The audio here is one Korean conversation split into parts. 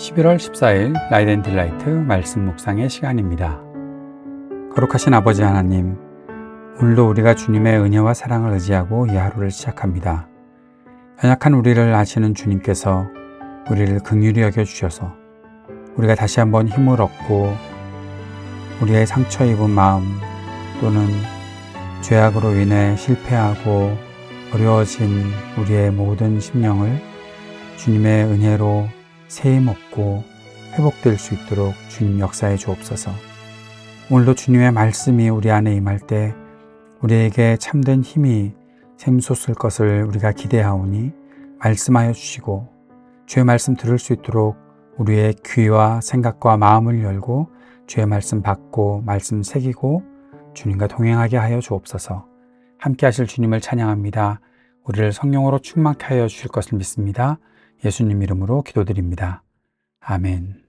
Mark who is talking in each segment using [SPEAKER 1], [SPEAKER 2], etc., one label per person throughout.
[SPEAKER 1] 11월 14일 라이트 앤 딜라이트 말씀 묵상의 시간입니다. 거룩하신 아버지 하나님, 오늘도 우리가 주님의 은혜와 사랑을 의지하고 이 하루를 시작합니다. 연약한 우리를 아시는 주님께서 우리를 긍휼히 여겨주셔서 우리가 다시 한번 힘을 얻고 우리의 상처 입은 마음 또는 죄악으로 인해 실패하고 어려워진 우리의 모든 심령을 주님의 은혜로 세임 얻고 회복될 수 있도록 주님 역사해 주옵소서. 오늘도 주님의 말씀이 우리 안에 임할 때 우리에게 참된 힘이 샘솟을 것을 우리가 기대하오니 말씀하여 주시고 주의 말씀 들을 수 있도록 우리의 귀와 생각과 마음을 열고 주의 말씀 받고 말씀 새기고 주님과 동행하게 하여 주옵소서. 함께 하실 주님을 찬양합니다. 우리를 성령으로 충만케 하여 주실 것을 믿습니다. 예수님 이름으로 기도드립니다. 아멘.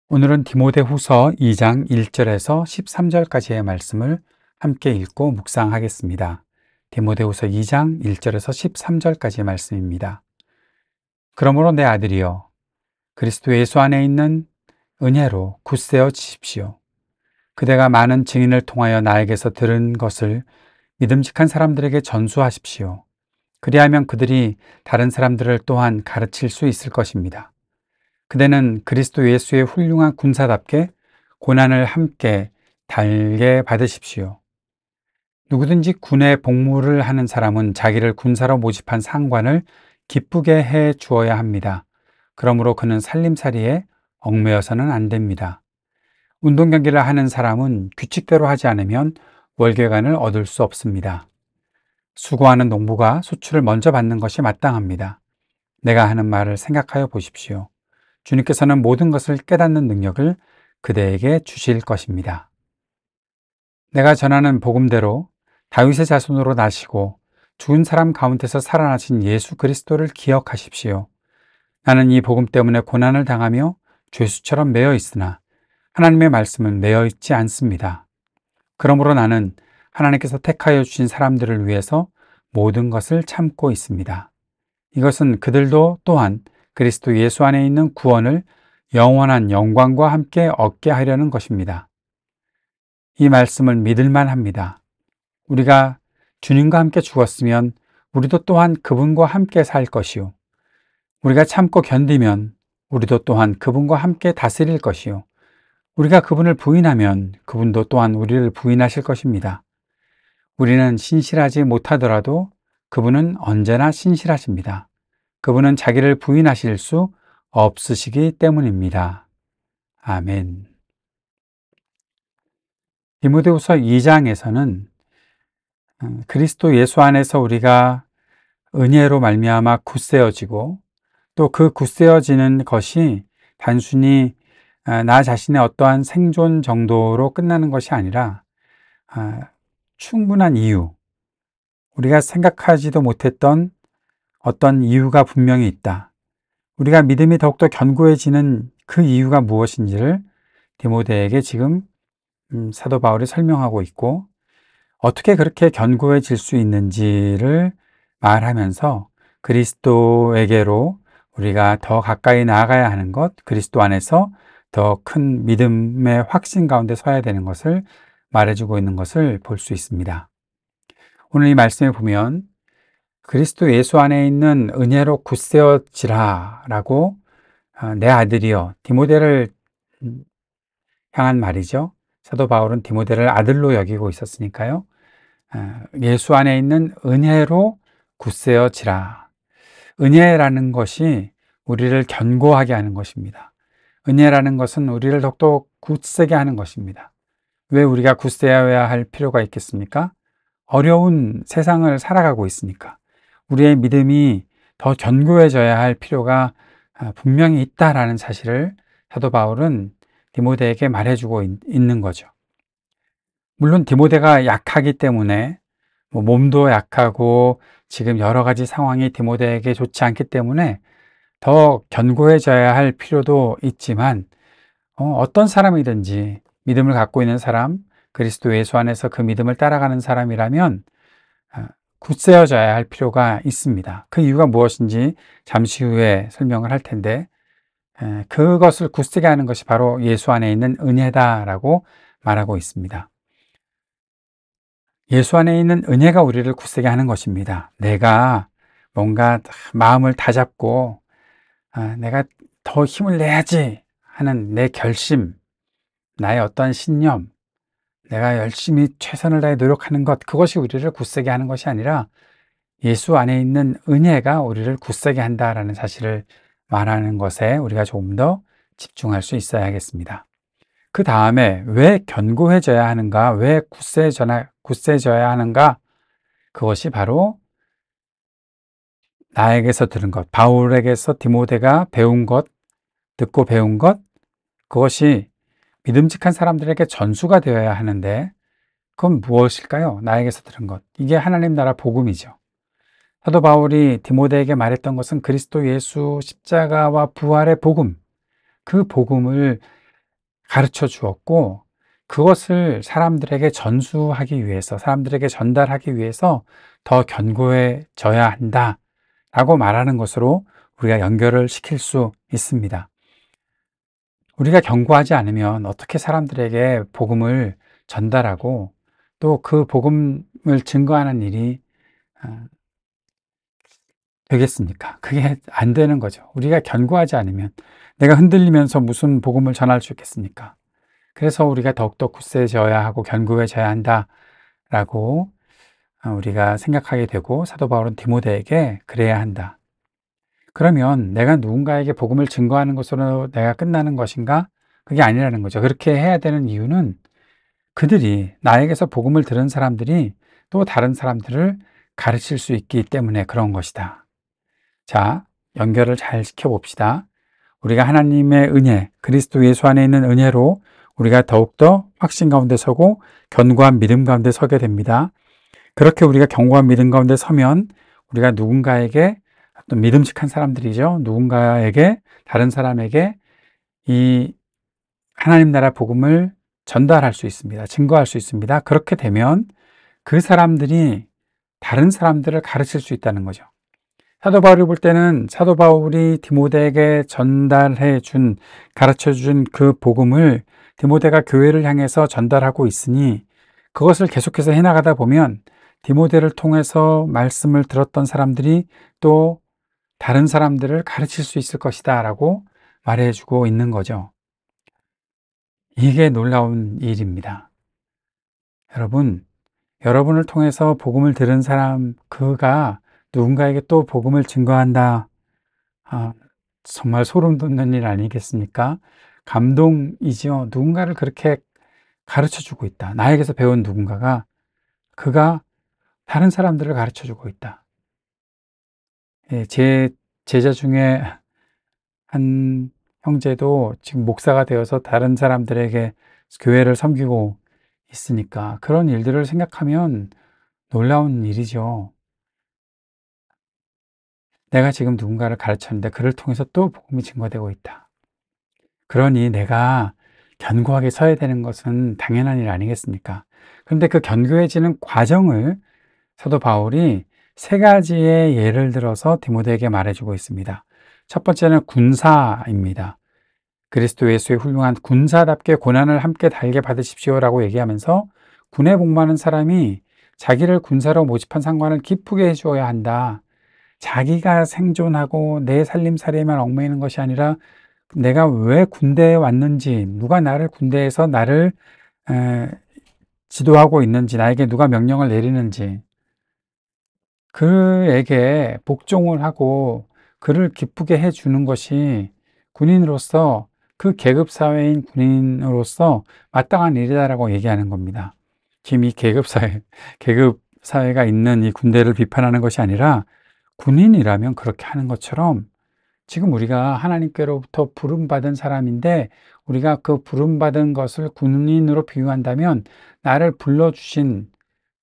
[SPEAKER 1] 오늘은 디모데후서 2장 1절에서 13절까지의 말씀을 함께 읽고 묵상하겠습니다. 디모데후서 2장 1절에서 13절까지의 말씀입니다. 그러므로 내 아들이여, 그리스도 예수 안에 있는 은혜로 굳세어 지십시오. 그대가 많은 증인을 통하여 나에게서 들은 것을 믿음직한 사람들에게 전수하십시오. 그리하면 그들이 다른 사람들을 또한 가르칠 수 있을 것입니다. 그대는 그리스도 예수의 훌륭한 군사답게 고난을 함께 달게 받으십시오. 누구든지 군에 복무를 하는 사람은 자기를 군사로 모집한 상관을 기쁘게 해 주어야 합니다. 그러므로 그는 살림살이에 얽매여서는 안 됩니다. 운동 경기를 하는 사람은 규칙대로 하지 않으면 월계관을 얻을 수 없습니다. 수고하는 농부가 소출을 먼저 받는 것이 마땅합니다. 내가 하는 말을 생각하여 보십시오. 주님께서는 모든 것을 깨닫는 능력을 그대에게 주실 것입니다. 내가 전하는 복음대로 다윗의 자손으로 나시고 죽은 사람 가운데서 살아나신 예수 그리스도를 기억하십시오. 나는 이 복음 때문에 고난을 당하며 죄수처럼 매여 있으나 하나님의 말씀은 매여 있지 않습니다. 그러므로 나는 하나님께서 택하여 주신 사람들을 위해서 모든 것을 참고 있습니다. 이것은 그들도 또한 그리스도 예수 안에 있는 구원을 영원한 영광과 함께 얻게 하려는 것입니다. 이 말씀을 믿을만 합니다. 우리가 주님과 함께 죽었으면 우리도 또한 그분과 함께 살 것이요. 우리가 참고 견디면 우리도 또한 그분과 함께 다스릴 것이요. 우리가 그분을 부인하면 그분도 또한 우리를 부인하실 것입니다. 우리는 신실하지 못하더라도 그분은 언제나 신실하십니다. 그분은 자기를 부인하실 수 없으시기 때문입니다. 아멘. 디모데후서 2장에서는 그리스도 예수 안에서 우리가 은혜로 말미암아 굳세어지고 또 그 굳세어지는 것이 단순히 나 자신의 어떠한 생존 정도로 끝나는 것이 아니라 충분한 이유, 우리가 생각하지도 못했던 어떤 이유가 분명히 있다. 우리가 믿음이 더욱더 견고해지는 그 이유가 무엇인지를 디모데에게 지금 사도 바울이 설명하고 있고 어떻게 그렇게 견고해질 수 있는지를 말하면서 그리스도에게로 우리가 더 가까이 나아가야 하는 것, 그리스도 안에서 더 큰 믿음의 확신 가운데 서야 되는 것을 말해주고 있는 것을 볼 수 있습니다. 오늘 이 말씀에 보면 그리스도 예수 안에 있는 은혜로 굳세어지라 라고 내 아들이여, 디모데를 향한 말이죠. 사도 바울은 디모데를 아들로 여기고 있었으니까요. 예수 안에 있는 은혜로 굳세어지라. 은혜라는 것이 우리를 견고하게 하는 것입니다. 은혜라는 것은 우리를 더욱더 굳세게 하는 것입니다. 왜 우리가 굳세어야 할 필요가 있겠습니까? 어려운 세상을 살아가고 있으니까. 우리의 믿음이 더 견고해져야 할 필요가 분명히 있다라는 사실을 사도 바울은 디모데에게 말해주고 있는 거죠. 물론 디모데가 약하기 때문에 몸도 약하고 지금 여러 가지 상황이 디모데에게 좋지 않기 때문에 더 견고해져야 할 필요도 있지만 어떤 사람이든지 믿음을 갖고 있는 사람, 그리스도 예수 안에서 그 믿음을 따라가는 사람이라면 굳세어져야 할 필요가 있습니다. 그 이유가 무엇인지 잠시 후에 설명을 할 텐데, 그것을 굳세게 하는 것이 바로 예수 안에 있는 은혜다라고 말하고 있습니다. 예수 안에 있는 은혜가 우리를 굳세게 하는 것입니다. 내가 뭔가 마음을 다잡고 내가 더 힘을 내야지 하는 내 결심, 나의 어떤 신념, 내가 열심히 최선을 다해 노력하는 것, 그것이 우리를 굳세게 하는 것이 아니라 예수 안에 있는 은혜가 우리를 굳세게 한다라는 사실을 말하는 것에 우리가 조금 더 집중할 수 있어야겠습니다. 그 다음에 왜 견고해져야 하는가, 왜 굳세져야 하는가, 그것이 바로 나에게서 들은 것, 바울에게서 디모데가 배운 것, 듣고 배운 것, 그것이 믿음직한 사람들에게 전수가 되어야 하는데, 그건 무엇일까요? 나에게서 들은 것. 이게 하나님 나라 복음이죠. 사도 바울이 디모데에게 말했던 것은 그리스도 예수 십자가와 부활의 복음, 그 복음을 가르쳐 주었고, 그것을 사람들에게 전수하기 위해서, 사람들에게 전달하기 위해서 더 견고해져야 한다 라고 말하는 것으로 우리가 연결을 시킬 수 있습니다. 우리가 견고하지 않으면 어떻게 사람들에게 복음을 전달하고 또 그 복음을 증거하는 일이 되겠습니까? 그게 안 되는 거죠. 우리가 견고하지 않으면 내가 흔들리면서 무슨 복음을 전할 수 있겠습니까? 그래서 우리가 더욱더 굳세져야 하고 견고해져야 한다라고 우리가 생각하게 되고, 사도 바울은 디모데에게 그래야 한다. 그러면 내가 누군가에게 복음을 증거하는 것으로 내가 끝나는 것인가? 그게 아니라는 거죠. 그렇게 해야 되는 이유는 그들이, 나에게서 복음을 들은 사람들이 또 다른 사람들을 가르칠 수 있기 때문에 그런 것이다. 자, 연결을 잘 시켜봅시다. 우리가 하나님의 은혜, 그리스도 예수 안에 있는 은혜로 우리가 더욱더 확신 가운데 서고 견고한 믿음 가운데 서게 됩니다. 그렇게 우리가 견고한 믿음 가운데 서면 우리가 누군가에게, 또 믿음직한 사람들이죠, 누군가에게, 다른 사람에게 이 하나님 나라 복음을 전달할 수 있습니다. 증거할 수 있습니다. 그렇게 되면 그 사람들이 다른 사람들을 가르칠 수 있다는 거죠. 사도 바울이 볼 때는 사도 바울이 디모데에게 전달해 준, 가르쳐 준 그 복음을 디모데가 교회를 향해서 전달하고 있으니, 그것을 계속해서 해나가다 보면 디모데를 통해서 말씀을 들었던 사람들이 또 다른 사람들을 가르칠 수 있을 것이다 라고 말해주고 있는 거죠. 이게 놀라운 일입니다. 여러분을 통해서 복음을 들은 사람, 그가 누군가에게 또 복음을 증거한다. 정말 소름 돋는 일 아니겠습니까? 감동이죠. 누군가를 그렇게 가르쳐 주고 있다. 나에게서 배운 누군가가, 그가 다른 사람들을 가르쳐 주고 있다. 제 제자 중에 한 형제도 지금 목사가 되어서 다른 사람들에게 교회를 섬기고 있으니까, 그런 일들을 생각하면 놀라운 일이죠. 내가 지금 누군가를 가르쳤는데 그를 통해서 또 복음이 증거되고 있다. 그러니 내가 견고하게 서야 되는 것은 당연한 일 아니겠습니까? 그런데 그 견고해지는 과정을 사도 바울이 세 가지의 예를 들어서 디모데에게 말해주고 있습니다. 첫 번째는 군사입니다. 그리스도 예수의 훌륭한 군사답게 고난을 함께 달게 받으십시오라고 얘기하면서, 군에 복무하는 사람이 자기를 군사로 모집한 상관을 기쁘게 해주어야 한다. 자기가 생존하고 내 살림살이에만 얽매이는 것이 아니라 내가 왜 군대에 왔는지, 누가 나를 군대에서 나를 지도하고 있는지, 나에게 누가 명령을 내리는지, 그에게 복종을 하고 그를 기쁘게 해주는 것이 군인으로서, 그 계급사회인 군인으로서 마땅한 일이다라고 얘기하는 겁니다. 지금 이 계급사회가 있는 이 군대를 비판하는 것이 아니라, 군인이라면 그렇게 하는 것처럼, 지금 우리가 하나님께로부터 부름받은 사람인데 우리가 그 부름받은 것을 군인으로 비유한다면, 나를 불러주신,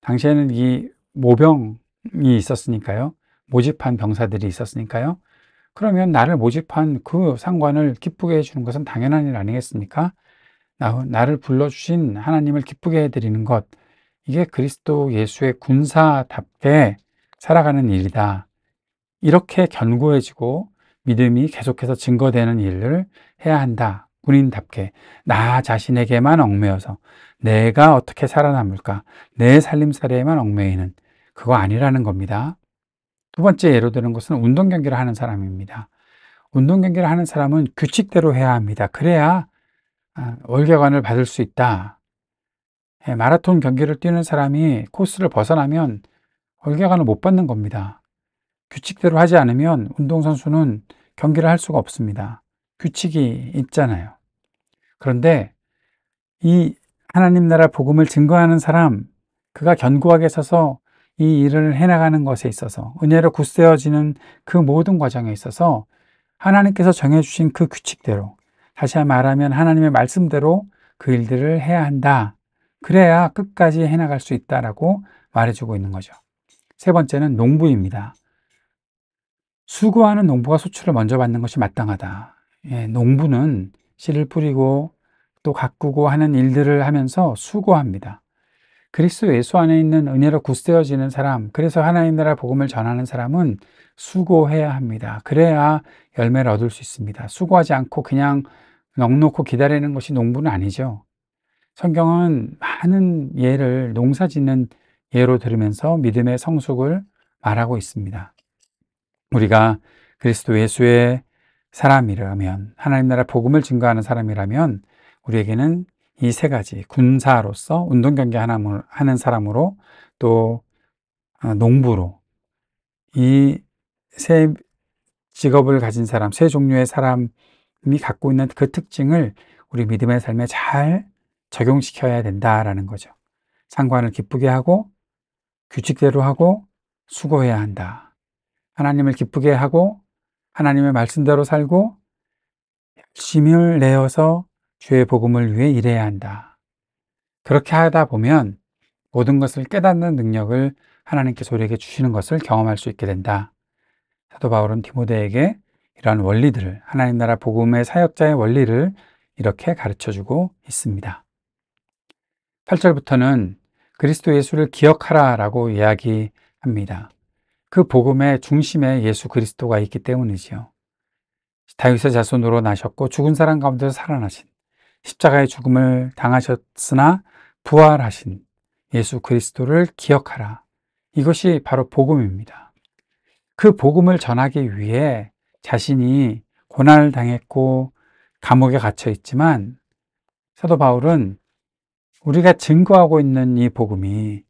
[SPEAKER 1] 당시에는 이 모병이 있었으니까요, 모집한 병사들이 있었으니까요, 그러면 나를 모집한 그 상관을 기쁘게 해주는 것은 당연한 일 아니겠습니까? 나를 불러주신 하나님을 기쁘게 해드리는 것, 이게 그리스도 예수의 군사답게 살아가는 일이다. 이렇게 견고해지고 믿음이 계속해서 증거되는 일을 해야 한다. 군인답게 나 자신에게만 얽매여서 내가 어떻게 살아남을까? 내 살림살이에만 얽매이는 그거 아니라는 겁니다. 두 번째 예로 드는 것은 운동 경기를 하는 사람입니다. 운동 경기를 하는 사람은 규칙대로 해야 합니다. 그래야 월계관을 받을 수 있다. 마라톤 경기를 뛰는 사람이 코스를 벗어나면 월계관을 못 받는 겁니다. 규칙대로 하지 않으면 운동선수는 경기를 할 수가 없습니다. 규칙이 있잖아요. 그런데 이 하나님 나라 복음을 증거하는 사람, 그가 견고하게 서서 이 일을 해나가는 것에 있어서 은혜로 굳세어지는 그 모든 과정에 있어서 하나님께서 정해주신 그 규칙대로, 다시 말하면 하나님의 말씀대로 그 일들을 해야 한다. 그래야 끝까지 해나갈 수 있다라고 말해주고 있는 거죠. 세 번째는 농부입니다. 수고하는 농부가 소출을 먼저 받는 것이 마땅하다. 농부는 씨를 뿌리고 또 가꾸고 하는 일들을 하면서 수고합니다. 그리스도 예수 안에 있는 은혜로 굳세어지는 사람, 그래서 하나님 나라 복음을 전하는 사람은 수고해야 합니다. 그래야 열매를 얻을 수 있습니다. 수고하지 않고 그냥 넋놓고 기다리는 것이 농부는 아니죠. 성경은 많은 예를 농사 짓는 예로 들으면서 믿음의 성숙을 말하고 있습니다. 우리가 그리스도 예수의 사람이라면, 하나님 나라 복음을 증거하는 사람이라면 우리에게는 이 세 가지, 군사로서 운동 경기 하는 사람으로, 또 농부로, 이 세 직업을 가진 사람, 세 종류의 사람이 갖고 있는 그 특징을 우리 믿음의 삶에 잘 적용시켜야 된다라는 거죠. 상관을 기쁘게 하고 규칙대로 하고 수고해야 한다. 하나님을 기쁘게 하고 하나님의 말씀대로 살고 열심을 내어서 주의 복음을 위해 일해야 한다. 그렇게 하다 보면 모든 것을 깨닫는 능력을 하나님께서 우리에게 주시는 것을 경험할 수 있게 된다. 사도 바울은 디모데에게 이러한 원리들을, 하나님 나라 복음의 사역자의 원리를 이렇게 가르쳐주고 있습니다. 8절부터는 그리스도 예수를 기억하라라고 이야기합니다. 그 복음의 중심에 예수 그리스도가 있기 때문이지요. 다윗의 자손으로 나셨고 죽은 사람 가운데서 살아나신, 십자가의 죽음을 당하셨으나 부활하신 예수 그리스도를 기억하라. 이것이 바로 복음입니다. 그 복음을 전하기 위해 자신이 고난을 당했고 감옥에 갇혀 있지만, 사도 바울은 우리가 증거하고 있는 이 복음이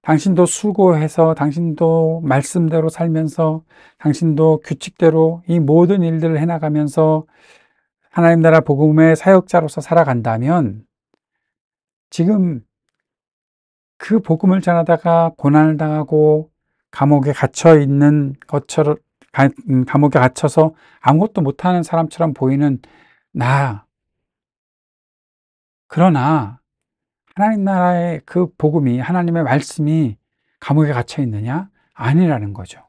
[SPEAKER 1] 당신도 수고해서 당신도 말씀대로 살면서 당신도 규칙대로 이 모든 일들을 해나가면서 하나님 나라 복음의 사역자로서 살아간다면, 지금 그 복음을 전하다가 고난을 당하고 감옥에 갇혀 있는 것처럼, 감옥에 갇혀서 아무것도 못하는 사람처럼 보이는 나, 그러나 하나님 나라의 그 복음이, 하나님의 말씀이 감옥에 갇혀 있느냐? 아니라는 거죠.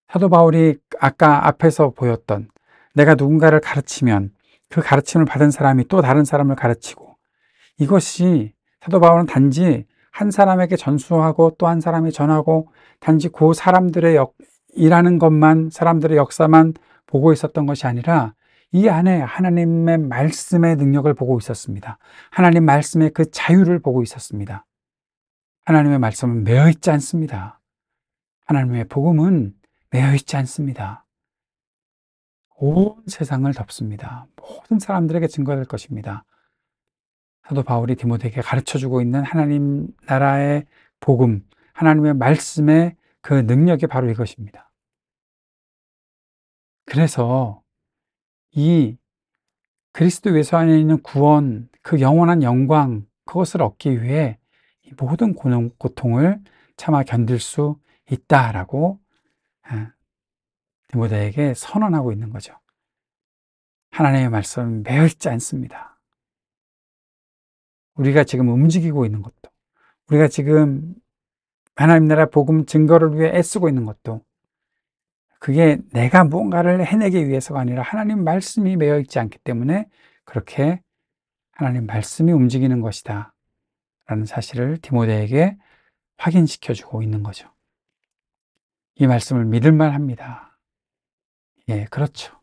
[SPEAKER 1] 사도 바울이 아까 앞에서 보였던, 내가 누군가를 가르치면 그 가르침을 받은 사람이 또 다른 사람을 가르치고, 이것이 사도 바울은 단지 한 사람에게 전수하고 또 한 사람이 전하고 단지 그 사람들의 일하는 것만, 사람들의 역사만 보고 있었던 것이 아니라 이 안에 하나님의 말씀의 능력을 보고 있었습니다. 하나님 말씀의 그 자유를 보고 있었습니다. 하나님의 말씀은 매여 있지 않습니다. 하나님의 복음은 매여 있지 않습니다. 온 세상을 덮습니다. 모든 사람들에게 증거될 것입니다. 사도 바울이 디모데에게 가르쳐주고 있는 하나님 나라의 복음, 하나님의 말씀의 그 능력이 바로 이것입니다. 그래서 이 그리스도 예수 안에 있는 구원, 그 영원한 영광, 그것을 얻기 위해 이 모든 고통을 참아 견딜 수 있다라고 디모데에게 선언하고 있는 거죠. 하나님의 말씀은 매여 있지 않습니다. 우리가 지금 움직이고 있는 것도, 우리가 지금 하나님 나라 복음 증거를 위해 애쓰고 있는 것도, 그게 내가 무언가를 해내기 위해서가 아니라 하나님 말씀이 매여 있지 않기 때문에 그렇게 하나님 말씀이 움직이는 것이다 라는 사실을 디모데에게 확인시켜주고 있는 거죠. 이 말씀을 믿을만 합니다. 예, 그렇죠.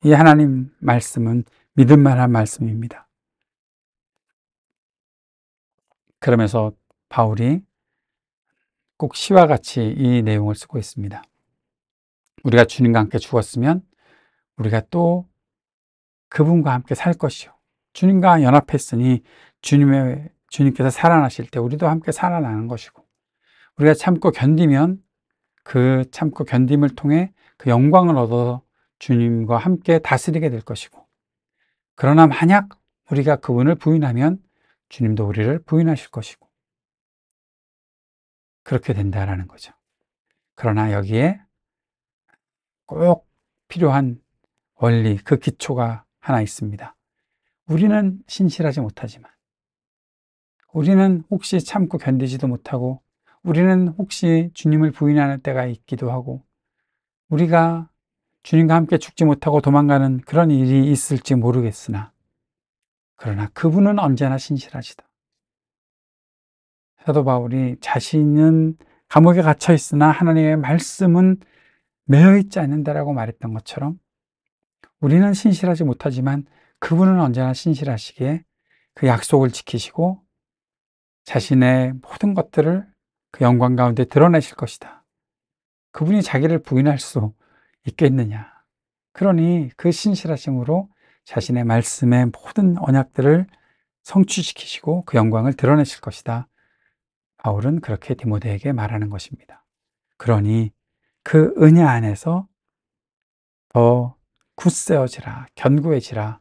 [SPEAKER 1] 이 하나님 말씀은 믿을만한 말씀입니다. 그러면서 바울이 꼭 시와 같이 이 내용을 쓰고 있습니다. 우리가 주님과 함께 죽었으면 우리가 또 그분과 함께 살 것이요. 주님과 연합했으니 주님께서 살아나실 때 우리도 함께 살아나는 것이고, 우리가 참고 견디면 그 참고 견딤을 통해 그 영광을 얻어 주님과 함께 다스리게 될 것이고, 그러나 만약 우리가 그분을 부인하면 주님도 우리를 부인하실 것이고, 그렇게 된다라는 거죠. 그러나 여기에 꼭 필요한 원리, 그 기초가 하나 있습니다. 우리는 신실하지 못하지만, 우리는 혹시 참고 견디지도 못하고, 우리는 혹시 주님을 부인하는 때가 있기도 하고, 우리가 주님과 함께 죽지 못하고 도망가는 그런 일이 있을지 모르겠으나, 그러나 그분은 언제나 신실하시다. 사도 바울이 자신은 감옥에 갇혀 있으나 하나님의 말씀은 매여 있지 않는다라고 말했던 것처럼, 우리는 신실하지 못하지만 그분은 언제나 신실하시기에 그 약속을 지키시고 자신의 모든 것들을 그 영광 가운데 드러내실 것이다. 그분이 자기를 부인할 수 있겠느냐. 그러니 그 신실하심으로 자신의 말씀의 모든 언약들을 성취시키시고 그 영광을 드러내실 것이다. 바울은 그렇게 디모데에게 말하는 것입니다. 그러니 그 은혜 안에서 더 굳세어지라, 견고해지라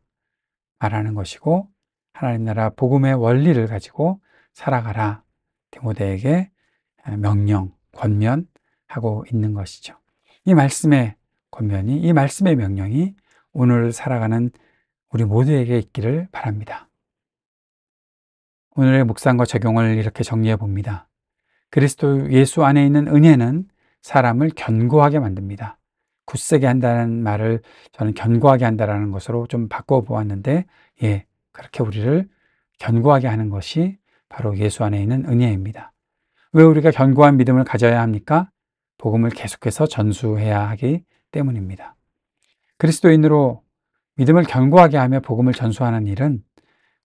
[SPEAKER 1] 말하는 것이고, 하나님 나라 복음의 원리를 가지고 살아가라, 디모데에게 명령, 권면하고 있는 것이죠. 이 말씀의 권면이, 이 말씀의 명령이 오늘 살아가는 우리 모두에게 있기를 바랍니다. 오늘의 묵상과 적용을 이렇게 정리해 봅니다. 그리스도 예수 안에 있는 은혜는 사람을 견고하게 만듭니다. 굳세게 한다는 말을 저는 견고하게 한다는 것으로 좀 바꿔보았는데, 예, 그렇게 우리를 견고하게 하는 것이 바로 예수 안에 있는 은혜입니다. 왜 우리가 견고한 믿음을 가져야 합니까? 복음을 계속해서 전수해야 하기 때문입니다. 그리스도인으로 믿음을 견고하게 하며 복음을 전수하는 일은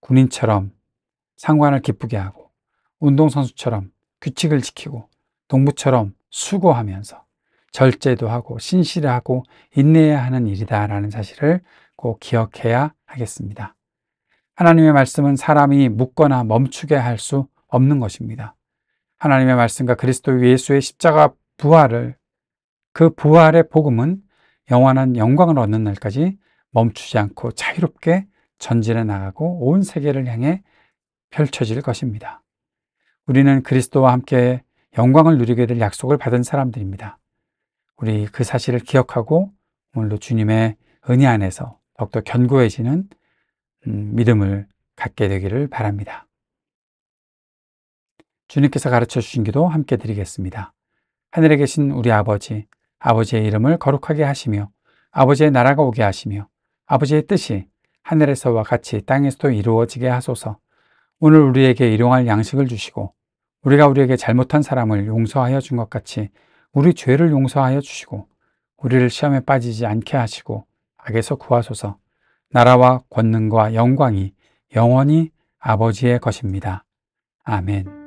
[SPEAKER 1] 군인처럼 상관을 기쁘게 하고, 운동선수처럼 규칙을 지키고, 농부처럼 수고하면서 절제도 하고 신실하고 인내해야 하는 일이다라는 사실을 꼭 기억해야 하겠습니다. 하나님의 말씀은 사람이 묻거나 멈추게 할 수 없는 것입니다. 하나님의 말씀과 그리스도 예수의 십자가 부활을, 그 부활의 복음은 영원한 영광을 얻는 날까지 멈추지 않고 자유롭게 전진해 나가고 온 세계를 향해 펼쳐질 것입니다. 우리는 그리스도와 함께 영광을 누리게 될 약속을 받은 사람들입니다. 우리 그 사실을 기억하고 오늘도 주님의 은혜 안에서 더욱더 견고해지는 믿음을 갖게 되기를 바랍니다. 주님께서 가르쳐 주신 기도 함께 드리겠습니다. 하늘에 계신 우리 아버지, 아버지의 이름을 거룩하게 하시며 아버지의 나라가 오게 하시며 아버지의 뜻이 하늘에서와 같이 땅에서도 이루어지게 하소서. 오늘 우리에게 일용할 양식을 주시고 우리가 우리에게 잘못한 사람을 용서하여 준 것 같이 우리 죄를 용서하여 주시고 우리를 시험에 빠지지 않게 하시고 악에서 구하소서. 나라와 권능과 영광이 영원히 아버지의 것입니다. 아멘.